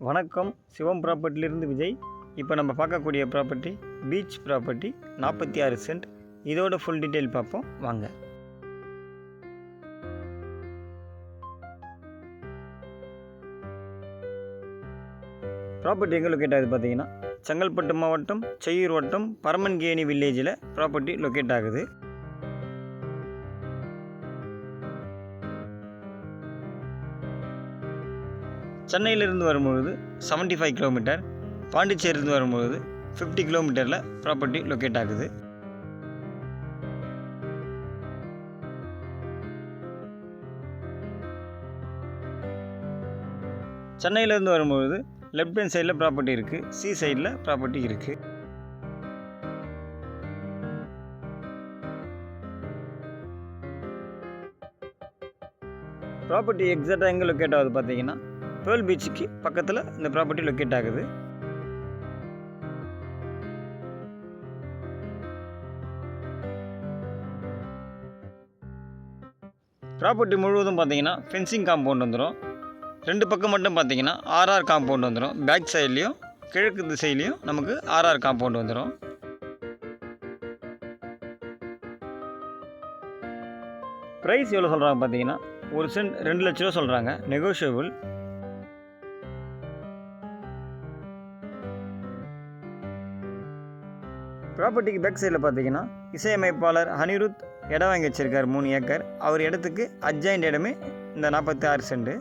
வணக்கம், சிவம் ப்ராப்பர்ட்டிலிருந்து விஜய். இப்போ நம்ம பார்க்கக்கூடிய ப்ராப்பர்ட்டி பீச் ப்ராப்பர்ட்டி, 46 சென்ட். இதோட ஃபுல் டீட்டெயில் பார்ப்போம் வாங்க. ப்ராப்பர்ட்டி எங்கே லொக்கேட் ஆகுது பார்த்தீங்கன்னா, செங்கல்பட்டு மாவட்டம் செய்யூர் வட்டம் பரமன்கேணி வில்லேஜில் ப்ராப்பர்ட்டி லொக்கேட் ஆகுது. சென்னையிலிருந்து வரும்பொழுது 75 கிலோமீட்டர், பாண்டிச்சேரியிலிருந்து வரும்பொழுது 50 கிலோமீட்டரில் ப்ராப்பர்ட்டி லொக்கேட் ஆகுது. சென்னையிலேருந்து வரும்பொழுது லெஃப்ட் ஹேண்ட் சைடில் ப்ராப்பர்ட்டி இருக்குது, சி சைடில் ப்ராப்பர்ட்டி இருக்குது. ப்ராப்பர்ட்டி எக்ஸாக்டாக எங்கே லொக்கேட் ஆகுது பார்த்தீங்கன்னா, பேர்ல் பீச்சுக்கு பக்கத்தில் இந்த ப்ராப்பர்ட்டி லொக்கேட் ஆகுது. ப்ராப்பர்ட்டி முழுவதும் பார்த்தீங்கன்னா ஃபென்சிங் காம்பவுண்ட் வந்துடும். 2 பக்கம் மட்டும் பார்த்தீங்கன்னா ஆர்ஆர் காம்பவுண்ட் வந்துடும். பேக் சைட்லேயும் கிழக்கு திசையிலையும் நமக்கு ஆர்ஆர் காம்பவுண்ட் வந்துடும். ப்ரைஸ் எவ்வளோ சொல்கிறாங்க பார்த்தீங்கன்னா, ஒரு சென்ட் 2 லட்ச ரூபா சொல்கிறாங்க, நெகோஷியபிள். ப்ராப்பர்ட்டிக்கு பேக் சைடில் பார்த்தீங்கன்னா இசையமைப்பாளர் அனிருத் இடம் வாங்கி வச்சிருக்கார் 3 ஏக்கர். அவர் இடத்துக்கு அட்ஜாயிண்ட் இடமே இந்த 46 சென்ட்.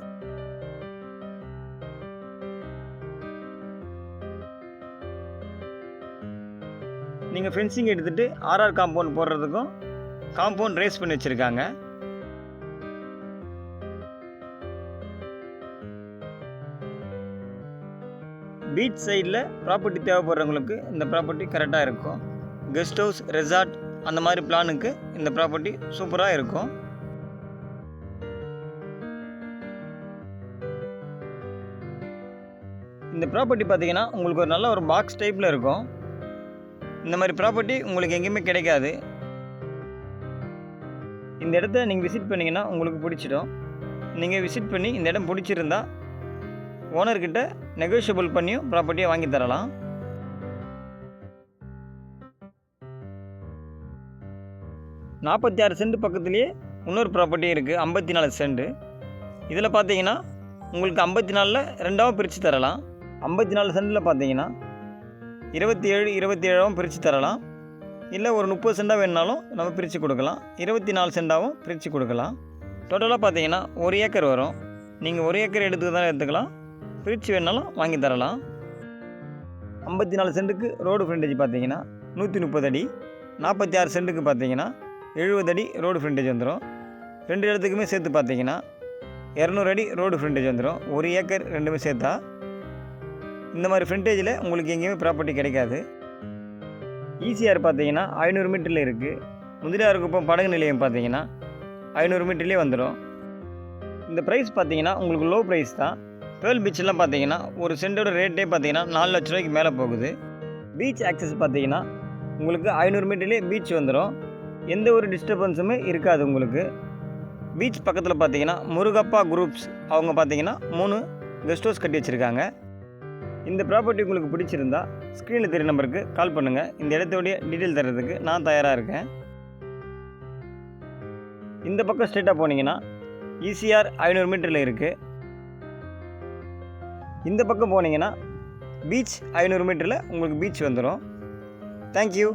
நீங்கள் ஃபென்சிங் எடுத்துகிட்டு ஆர்ஆர் காம்பவுண்ட் போடுறதுக்கும் காம்பவுண்ட் ரேஸ் பண்ணி வச்சுருக்காங்க. பீச் சைடில் ப்ராப்பர்ட்டி தேவைப்படுறவங்களுக்கு இந்த ப்ராப்பர்ட்டி கரெக்டாக இருக்கும். கெஸ்ட் ஹவுஸ், ரெசார்ட் அந்த மாதிரி பிளானுக்கு இந்த ப்ராப்பர்ட்டி சூப்பராக இருக்கும். இந்த ப்ராப்பர்ட்டி பார்த்தீங்கன்னா உங்களுக்கு ஒரு நல்ல ஒரு பாக்ஸ் டைப்பில் இருக்கும். இந்த மாதிரி ப்ராப்பர்ட்டி உங்களுக்கு எங்கேயுமே கிடைக்காது. இந்த இடத்த நீங்கள் விசிட் பண்ணிங்கன்னா உங்களுக்கு பிடிச்சிடும். நீங்கள் விசிட் பண்ணி இந்த இடம் பிடிச்சிருந்தா ஓனர்கிட்ட நெகோஷியபிள் பண்ணியும் ப்ராப்பர்ட்டியை வாங்கி தரலாம். நாற்பத்தி சென்ட் பக்கத்துலேயே இன்னொரு ப்ராப்பர்ட்டி இருக்குது, 54 சென்ட். இதில் பார்த்தீங்கன்னா உங்களுக்கு 54ல் 2ஆவும் பிரித்து தரலாம். 54 சென்ட்டில் பார்த்தீங்கன்னா 27 பிரித்து தரலாம். இல்லை ஒரு 30 சென்டாக வேணுனாலும் நம்ம பிரித்து கொடுக்கலாம். 24 சென்டாகவும் பிரித்து கொடுக்கலாம். டோட்டலாக பார்த்தீங்கன்னா 1 ஏக்கர் வரும். நீங்கள் 1 ஏக்கர் எடுத்துக்கலாம், பிரித்து வேணாலும் வாங்கி தரலாம். 54 சென்ட்டுக்கு ரோடு ஃப்ரண்டேஜ் பார்த்தீங்கன்னா 130 அடி. 46 சென்ட்டுக்கு பார்த்தீங்கன்னா 70 அடி ரோடு ஃப்ரண்டேஜ் வந்துடும். 2 இடத்துக்குமே சேர்த்து பார்த்தீங்கன்னா 200 அடி ரோடு ஃப்ரண்டேஜ் வந்துடும். 1 ஏக்கர் ரெண்டுமே சேர்த்தா. இந்த மாதிரி ஃப்ரண்டேஜில் உங்களுக்கு எங்கேயுமே ப்ராப்பர்ட்டி கிடைக்காது. ஈசிஆர் பார்த்தீங்கன்னா 500 மீட்டரில் இருக்குது. முதலியார்குப்பம் படகு நிலையம் பார்த்தீங்கன்னா 500 மீட்டர்லேயே வந்துடும். இந்த ப்ரைஸ் பார்த்தீங்கன்னா உங்களுக்கு லோ ப்ரைஸ் தான். பேர்ல் பீச்செலாம் பார்த்தீங்கன்னா ஒரு சென்டோட ரேட்டே பார்த்தீங்கன்னா 4 லட்ச ரூபாய்க்கு மேலே போகுது. பீச் ஆக்சஸ் பார்த்தீங்கன்னா உங்களுக்கு 500 மீட்டர்லேயே பீச் வந்துடும். எந்த ஒரு டிஸ்டர்பன்ஸுமே இருக்காது உங்களுக்கு. பீச் பக்கத்தில் பார்த்தீங்கன்னா முருகப்பா குரூப்ஸ் அவங்க பார்த்தீங்கன்னா 3 கெஸ்ட் ஹவுஸ் கட்டி வச்சுருக்காங்க. இந்த ப்ராப்பர்ட்டி உங்களுக்கு பிடிச்சிருந்தா ஸ்க்ரீனில் தெரிய நம்பருக்கு கால் பண்ணுங்கள். இந்த இடத்தோடைய டீட்டெயில் தர்றதுக்கு நான் தயாராக இருக்கேன். இந்த பக்கம் ஸ்ட்ரெயிட்டாக போனீங்கன்னா ஈசிஆர் 500 மீட்டரில் இருக்குது. இந்த பக்கம் போனீங்கன்னா பீச் 500 மீட்டரில் உங்களுக்கு பீச் வந்துடும். தேங்க்யூ.